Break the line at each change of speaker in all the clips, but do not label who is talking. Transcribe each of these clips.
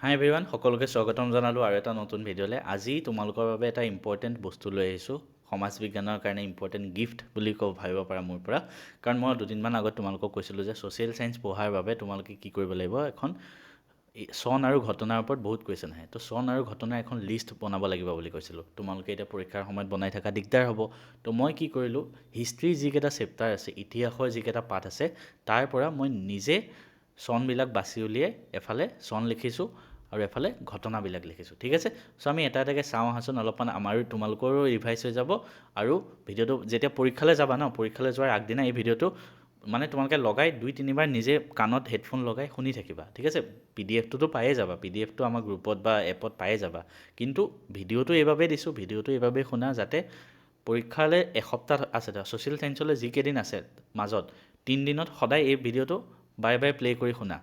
হাই everyone, সকলোকে স্বাগতম জনালোঁ আৰু এটা নতুন ভিডিঅ'লৈ। আজি তোমালোকৰ বাবে এটা ইম্পৰ্টেণ্ট বস্তু লৈ আহিছোঁ। সমাজ বিজ্ঞানৰ কাৰণে ইম্পৰ্টেণ্ট গিফ্ট বুলি ভাবিব পাৰা মোৰ পৰা। কাৰণ মই দুদিনমান আগত তোমালোকক কৈছিলোঁ যে ছ'চিয়েল ছায়েন্স পঢ়াৰ বাবে তোমালোকে কি কৰিব লাগিব, এখন চন আৰু ঘটনাৰ ওপৰত বহুত কুৱেশ্যন আহে। তো চন আৰু ঘটনাৰ এখন লিষ্ট বনাব লাগিব বুলি কৈছিলোঁ। তোমালোকে এতিয়া পৰীক্ষাৰ সময়ত বনাই থকা দিগদাৰ হ'ব। তো মই কি কৰিলোঁ, হিষ্ট্ৰীৰ যিকেইটা চেপ্টাৰ আছে, ইতিহাসৰ যিকেইটা পাঠ আছে, তাৰ পৰা মই নিজে চনবিলাক বাছি উলিয়াই এফালে চন লিখিছোঁ আৰু এফালে ঘটনাবিলাক লিখিছোঁ। ঠিক আছে, চ' আমি এটা এটাকৈ চাওঁ আহাচোন। অলপমান আমাৰো তোমালোকৰো ৰিভাইজ হৈ যাব আৰু ভিডিঅ'টো যেতিয়া পৰীক্ষালৈ যাবা ন, পৰীক্ষালৈ যোৱাৰ আগদিনা এই ভিডিঅ'টো মানে তোমালোকে লগাই 2-3বাৰ নিজে কাণত হেডফোন লগাই শুনি থাকিবা। ঠিক আছে, PDF-টোতো পায়ে যাবা, PDF-টো আমাৰ গ্ৰুপত বা এপত পায়ে যাবা। কিন্তু ভিডিঅ'টো এইবাবেই দিছোঁ, ভিডিঅ'টো এইবাবেই শুনা যাতে পৰীক্ষালৈ এসপ্তাহ আছে, ছ'চিয়েল ছায়েন্সলৈ যিকেইদিন আছে মাজত 3 দিনত সদায় এই ভিডিঅ'টো বাৰে বাৰে প্লে' কৰি শুনা।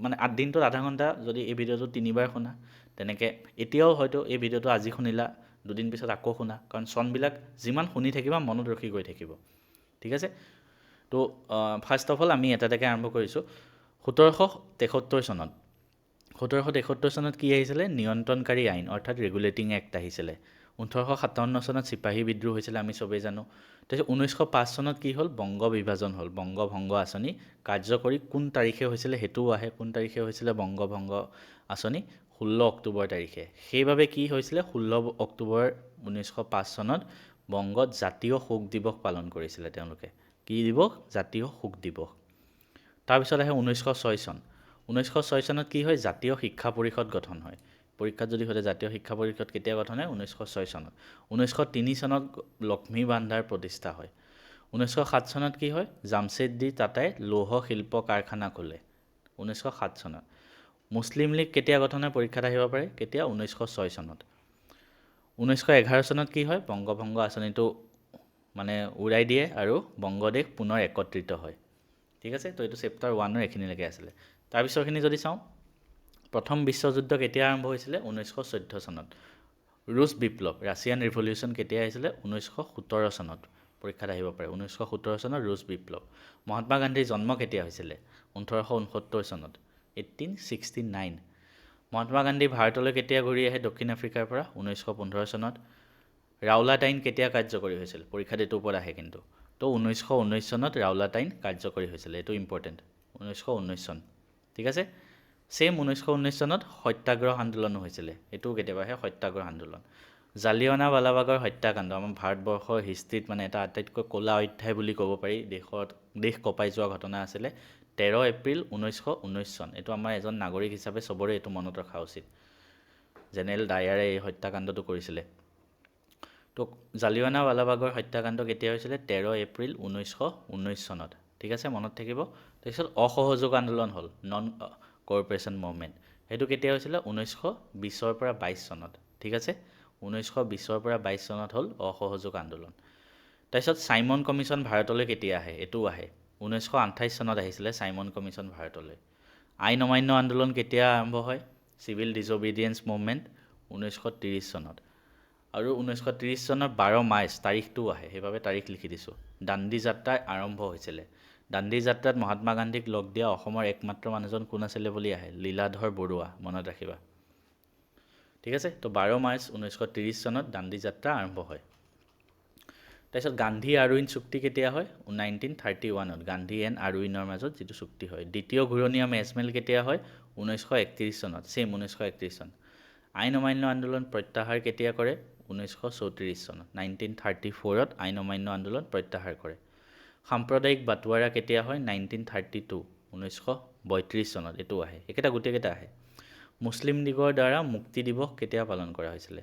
মানে 8 দিনটোত আধা ঘণ্টা যদি এই ভিডিঅ'টো 3বাৰ শুনা, তেনেকৈ এতিয়াও হয়তো এই ভিডিঅ'টো আজি শুনিলা, 2 দিন পিছত আকৌ শুনা, কাৰণ চনবিলাক যিমান শুনি থাকিবা মনত ৰখি গৈ থাকিব। ঠিক আছে, তো ফাৰ্ষ্ট অফ অল আমি এটা এটাকৈ আৰম্ভ কৰিছোঁ। 1773 চনত 1773 চনত কি আহিছিলে? নিয়ন্ত্ৰণকাৰী আইন, অৰ্থাৎ ৰেগুলেটিং এক্ট আহিছিলে। 1857 চনত চিপাহী বিদ্ৰোহ হৈছিলে, আমি চবেই জানো। তাৰপিছত 1905 চনত কি হ'ল? বংগ বিভাজন হ'ল, বংগভংগ আঁচনি কাৰ্যকৰী কোন তাৰিখে হৈছিলে সেইটোও আহে। কোন তাৰিখে হৈছিলে বংগভংগ আঁচনি? 16 অক্টোবৰ তাৰিখে। সেইবাবে কি হৈছিলে? 16 অক্টোবৰ 1905 চনত বংগত জাতীয় শোক দিৱস পালন কৰিছিলে তেওঁলোকে। কি দিৱস? জাতীয় শোক দিৱস। তাৰপিছত আহে 1906 চন। 1906 চনত কি হয়? জাতীয় শিক্ষা পৰিষদ গঠন হয়। পৰীক্ষাত যদি সোধে জাতীয় শিক্ষা পৰিষদ কেতিয়া গঠন হয়? 1906 চনত। 1903 চনত লক্ষ্মী বান্ধাৰ প্ৰতিষ্ঠা হয়। 1907 চনত কি হয়? জামছেদজী টাটাই লৌহ শিল্প কাৰখানা খোলে 1907 চনত। মুছলিম লীগ কেতিয়া গঠন হয়? পৰীক্ষাত আহিব পাৰে। কেতিয়া? 1906 চনত। 1911 চনত কি হয়? বংগভংগ আঁচনিটো মানে উৰাই দিয়ে আৰু বংগদেশ পুনৰ একত্ৰিত হয়। ঠিক আছে, তো এইটো চেপ্টাৰ 1ৰ এইখিনিলৈকে আছিলে। তাৰপিছৰখিনি যদি চাওঁ, প্ৰথম বিশ্বযুদ্ধ কেতিয়া আৰম্ভ হৈছিলে? 1914 চনত। ৰুছ বিপ্লৱ, ৰাছিয়ান ৰিভলিউশ্যন কেতিয়া আহিছিলে? 1917 চনত। পৰীক্ষাত আহিব পাৰে। 1917 চনত ৰুছ বিপ্লৱ। মহাত্মা গান্ধীৰ জন্ম কেতিয়া হৈছিলে? 1869 চনত, 1869। মহাত্মা গান্ধী ভাৰতলৈ কেতিয়া ঘূৰি আহে দক্ষিণ আফ্ৰিকাৰ পৰা? 1915 চনত। ৰাওলাট আইন কেতিয়া কাৰ্যকৰী হৈছিল? পৰীক্ষাত এইটোৰ ওপৰত আহে কিন্তু। তো 1919 চনত ৰাওলাট আইন কাৰ্যকৰী হৈছিলে, এইটো ইম্পৰ্টেণ্ট। 1919 চন। ঠিক আছে, ছেইম 1919 চনত সত্যাগ্ৰহ আন্দোলনো হৈছিলে, এইটোও কেতিয়াবা আহে, সত্যাগ্ৰহ আন্দোলন। জালিৱানাৱালাবাগৰ হত্যাকাণ্ড আমাৰ ভাৰতবৰ্ষৰ হিষ্ট্ৰীত মানে এটা আটাইতকৈ ক'লা অধ্যায় বুলি ক'ব পাৰি। দেশ কঁপাই যোৱা ঘটনা আছিলে। 13 এপ্ৰিল 1919 চন। এইটো আমাৰ এজন নাগৰিক হিচাপে চবৰে এইটো মনত ৰখা উচিত। জেনেৰেল ডায়াৰে এই হত্যাকাণ্ডটো কৰিছিলে। তো জালিৱানাৱালাবাগৰ হত্যাকাণ্ড কেতিয়া হৈছিলে? 13 এপ্ৰিল 1919 চনত। ঠিক আছে, মনত থাকিব। তাৰপিছত অসহযোগ আন্দোলন হ'ল, নন কৰ্পৰেশ্যন মুভমেণ্ট। সেইটো কেতিয়া হৈছিলে? 1920ৰ পৰা 22 চনত। ঠিক আছে, 1920ৰ পৰা 22 চনত হ'ল অসহযোগ আন্দোলন। তাৰপিছত চাইমন কমিশ্যন ভাৰতলৈ কেতিয়া আহে? এইটোও আহে। 1928 চনত আহিছিলে চাইমন কমিশ্যন ভাৰতলৈ। আইন অমান্য আন্দোলন কেতিয়া আৰম্ভ হয়? চিভিল ডিছঅবিডিয়েঞ্চ মুভমেণ্ট 1930 চনত। আৰু 1930 চনৰ 12 মাৰ্চ তাৰিখটোও আহে, সেইবাবে তাৰিখ লিখি দিছোঁ। দাণ্ডী যাত্ৰা আৰম্ভ হৈছিলে। দাণ্ডী যাত্ৰাত মহাত্মা গান্ধীক লগ দিয়া অসমৰ একমাত্ৰ মানুহজন কোন আছিলে বুলি আহে? লীলাধৰ বৰুৱা, মনত ৰাখিবা। ঠিক আছে, তো 12 মাৰ্চ 1930 চনত দাণ্ডী যাত্ৰা আৰম্ভ হয়। তাৰপিছত গান্ধী আৰউইন চুক্তি কেতিয়া হয়? 1931ত। গান্ধী এণ্ড আৰউইনৰ মাজত যিটো চুক্তি হয়। দ্বিতীয় ঘূৰণীয়া মেজমেল কেতিয়া হয়? 1931 চনত, ছেইম 1931 চন। আইন অমান্য আন্দোলন প্ৰত্যাহাৰ কেতিয়া কৰে? 1934 চনত। 1934ত আইন অমান্য আন্দোলন প্ৰত্যাহাৰ কৰে। সাম্প্ৰদায়িক বাটোৱাৰা কেতিয়া হয়? 1932, 1932 চনত। এইটো আহে, একেটা গোটেইকেইটা আহে। মুছলিম লীগৰ দ্বাৰা মুক্তি দিৱস কেতিয়া পালন কৰা হৈছিলে?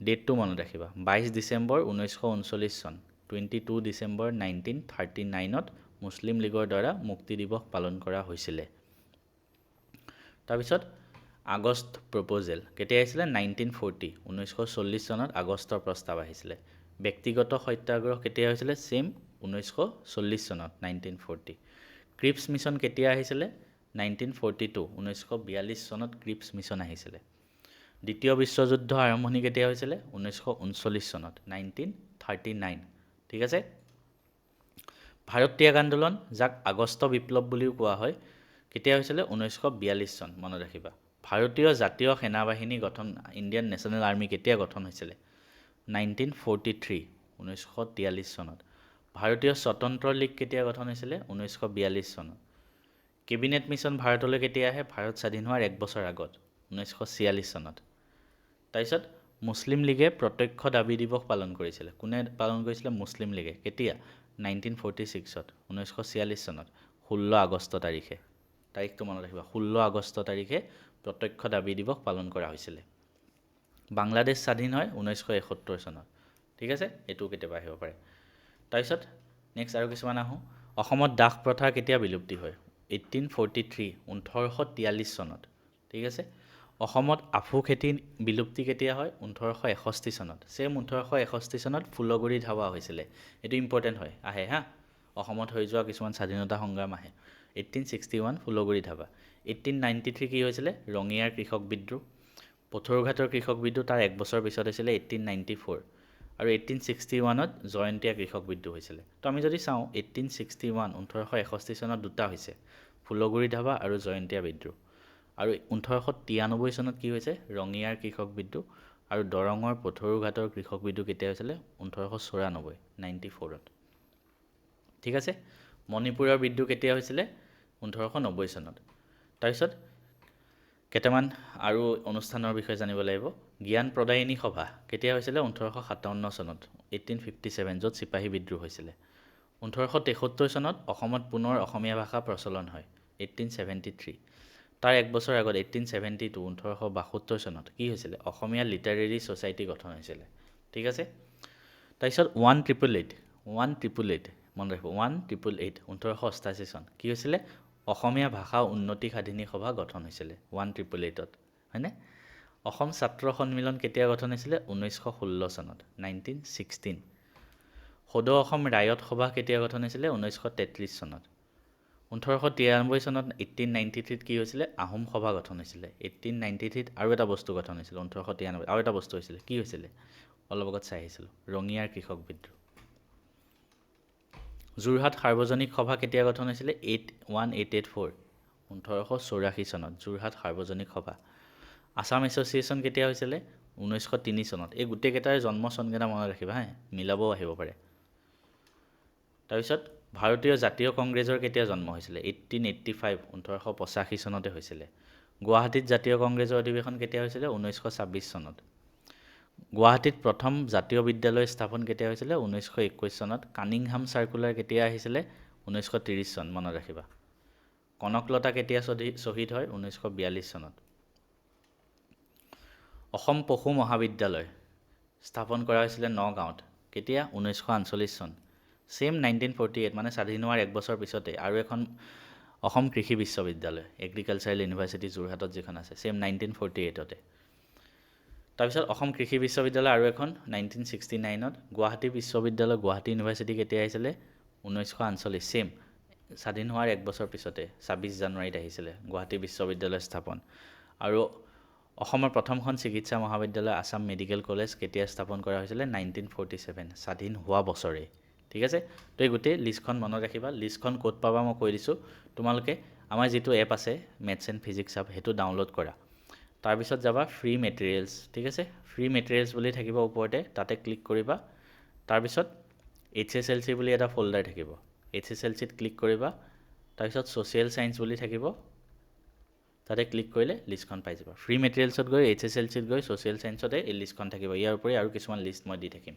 ডেটটো মনত ৰাখিবা, 22 ডিচেম্বৰ 1939 চন। 22 ডিচেম্বৰ 1939ত মুছলিম লীগৰ দ্বাৰা মুক্তি দিৱস পালন কৰা হৈছিলে। তাৰপিছত আগষ্ট প্ৰপ'জেল কেতিয়া আহিছিলে? 1940, 1940 চনত আগষ্টৰ প্ৰস্তাৱ আহিছিলে। ব্যক্তিগত সত্যাগ্ৰহ কেতিয়া হৈছিলে? ছেইম 1940 চনত, 1940। ক্ৰিপছ মিছন কেতিয়া আহিছিলে? 1942, 1942 চনত ক্ৰিপছ মিছন আহিছিলে। দ্বিতীয় বিশ্বযুদ্ধ আৰম্ভণি কেতিয়া হৈছিলে? 1939 চনত, 1939। ঠিক আছে, ভাৰত ত্যাগ আন্দোলন, যাক আগষ্ট বিপ্লৱ বুলিও কোৱা হয়, কেতিয়া হৈছিলে? 1942 চন, মনত ৰাখিবা। ভাৰতীয় জাতীয় সেনাবাহিনী গঠন ইণ্ডিয়ান নেশ্যনেল আৰ্মি কেতিয়া গঠন হৈছিলে 1943 1943 চনত ভাৰতীয় স্বতন্ত্ৰ লীগ কেতিয়া গঠন হৈছিলে 1942 চনত কেবিনেট মিছন ভাৰতলৈ কেতিয়া আহে ভাৰত স্বাধীন হোৱাৰ এক বছৰ আগত 1946 চনত তাৰপিছত মুছলিম লীগে প্ৰত্যক্ষ দাবী দিৱস পালন কৰিছিলে কোনে পালন কৰিছিলে মুছলিম লীগে কেতিয়া 1946ত 1946 চনত 16 আগষ্ট তাৰিখে তাৰিখটো মনত ৰাখিবা 16 আগষ্ট তাৰিখে প্ৰত্যক্ষ দাবী দিৱস পালন কৰা হৈছিলে বাংলাদেশ স্বাধীন হয় 1971 চনত ঠিক আছে এইটো কেতিয়াবা আহিব পাৰে তাৰপিছত নেক্সট আৰু কিছুমান আহোঁ অসমত দাস প্ৰথা কেতিয়া বিলুপ্তি হয় 1843 1843 চনত ঠিক আছে অসমত আফু খেতি বিলুপ্তি কেতিয়া হয় 1861 চনত সেম 1861 চনত ফুলগুৰি ধাৱা হৈছিলে এইটো ইম্পৰ্টেণ্ট হয় আহে হা অসমত হৈ যোৱা কিছুমান স্বাধীনতা সংগ্ৰাম আহে 1861 ফুলগুৰি ধাৱা 1893 কি হৈছিলে ৰঙিয়াৰ কৃষক বিদ্ৰোহ পথৰুঘাটৰ কৃষক বিদ্ৰোহ তাৰ এক বছৰ পিছত হৈছিলে 1894 আৰু 1861ত জয়ন্তীয়া কৃষক বিদ্ৰোহ হৈছিলে তো আমি যদি চাওঁ 1861 1861 চনত দুটা হৈছে ফুলগুৰি ধাৱা আৰু জয়ন্তীয়া বিদ্ৰোহ আৰু 1893 চনত কি হৈছে ৰঙিয়াৰ কৃষক বিদ্ৰোহ আৰু দৰঙৰ পথৰুঘাটৰ কৃষক বিদ্ৰোহ কেতিয়া হৈছিলে 1894 94ত ঠিক আছে মণিপুৰৰ বিদ্ৰোহ কেতিয়া হৈছিলে 1890 চনত তাৰপিছত কেইটামান আৰু অনুষ্ঠানৰ বিষয়ে জানিব লাগিব জ্ঞান প্ৰদায়িনী সভা কেতিয়া হৈছিলে 1857 চনত 1857 য'ত চিপাহী বিদ্ৰোহ হৈছিলে 1873 চনত অসমত পুনৰ অসমীয়া ভাষা প্ৰচলন হয় 1873 তাৰ এক বছৰ আগত 1872 1872 চনত কি হৈছিলে অসমীয়া লিটাৰেৰী ছ'চাইটি গঠন হৈছিলে ঠিক আছে তাৰপিছত 1888 মনত ৰাখিব 1888 1888 চন কি হৈছিলে অসমীয়া ভাষা উন্নতি সাধিনী সভা গঠন হৈছিলে 1888ত হয়নে অসম ছাত্ৰ সন্মিলন কেতিয়া গঠন হৈছিলে 1916 চনত 1916 সদৌ অসম ৰায়ত সভা কেতিয়া গঠন হৈছিলে 1933 চনত 1893 চনত 1893ত কি হৈছিলে আহোম সভা গঠন হৈছিলে 1893ত আৰু এটা বস্তু গঠন হৈছিলে 1893 আৰু এটা বস্তু হৈছিলে কি হৈছিলে অলপ আগত চাই আহিছিলোঁ ৰঙিয়াৰ কৃষক বিদ্ৰোহ যোৰহাট সাৰ্বজনিক সভা কেতিয়া গঠন হৈছিলে 1884 1884 চনত যোৰহাট সাৰ্বজনিক সভা আসাম এছ'চিয়েশ্যন কেতিয়া হৈছিলে 1903 চনত এই গোটেইকেইটাৰ জন্ম চনকেইটা মনত ৰাখিবা হা মিলাবও আহিব পাৰে তাৰপিছত ভাৰতীয় জাতীয় কংগ্ৰেছৰ কেতিয়া জন্ম হৈছিলে 1885 1885 চনতে হৈছিলে গুৱাহাটীত জাতীয় কংগ্ৰেছৰ অধিৱেশন কেতিয়া হৈছিলে 1926 চনত গুৱাহাটীত প্ৰথম জাতীয় বিদ্যালয় স্থাপন কেতিয়া হৈছিলে 1921 চনত কানিংহাম চাৰ্কুলাৰ কেতিয়া আহিছিলে 1930 চন মনত ৰাখিবা কনকলতা কেতিয়া শ্বহীদ হয় 1942 চনত অসম পশু মহাবিদ্যালয় স্থাপন কৰা হৈছিলে নগাঁৱত কেতিয়া 1948 চন সেম 1948 মানে স্বাধীন হোৱাৰ এক বছৰ পিছতে আৰু এখন অসম কৃষি বিশ্ববিদ্যালয় এগ্ৰিকালচাৰেল ইউনিভাৰ্চিটি যোৰহাটত যিখন আছে সেম 1948তে তাৰপিছত অসম কৃষি বিশ্ববিদ্যালয় আৰু এখন 1969ত গুৱাহাটী বিশ্ববিদ্যালয় গুৱাহাটী ইউনিভাৰ্চিটি কেতিয়া আহিছিলে 1948 সেম স্বাধীন হোৱাৰ এক বছৰ পিছতে 26 জানুৱাৰীত আহিছিলে গুৱাহাটী বিশ্ববিদ্যালয় স্থাপন আৰু অসমৰ প্ৰথমখন চিকিৎসা মহাবিদ্যালয় আসাম মেডিকেল কলেজ কেতিয়া স্থাপন কৰা হৈছিলে 1947 স্বাধীন হোৱা বছৰে ঠিক আছে তো এই গোটেই লিষ্টখন মনত ৰাখিবা লিষ্টখন ক'ত পাবা মই কৈ দিছোঁ তোমালোকে আমাৰ যিটো এপ আছে মেথছ এণ্ড ফিজিক্স এপ সেইটো ডাউনলোড কৰা তাৰপিছত যাবা ফ্ৰী মেটেৰিয়েলছ ঠিক আছে ফ্ৰী মেটেৰিয়েলছ বুলি থাকিব ওপৰতে তাতে ক্লিক কৰিবা তাৰপিছত HSLC বুলি এটা ফল্ডাৰ থাকিব HSLCত ক্লিক কৰিবা তাৰপিছত ছ'চিয়েল ছায়েন্স বুলি থাকিব তাতে ক্লিক কৰিলে লিষ্টখন পাই যাবা ফ্ৰী মেটেৰিয়েলছত গৈ HSLCত গৈ ছ'চিয়েল ছায়েন্সতে এই লিষ্টখন থাকিব ইয়াৰ উপৰি আৰু কিছুমান লিষ্ট মই দি থাকিম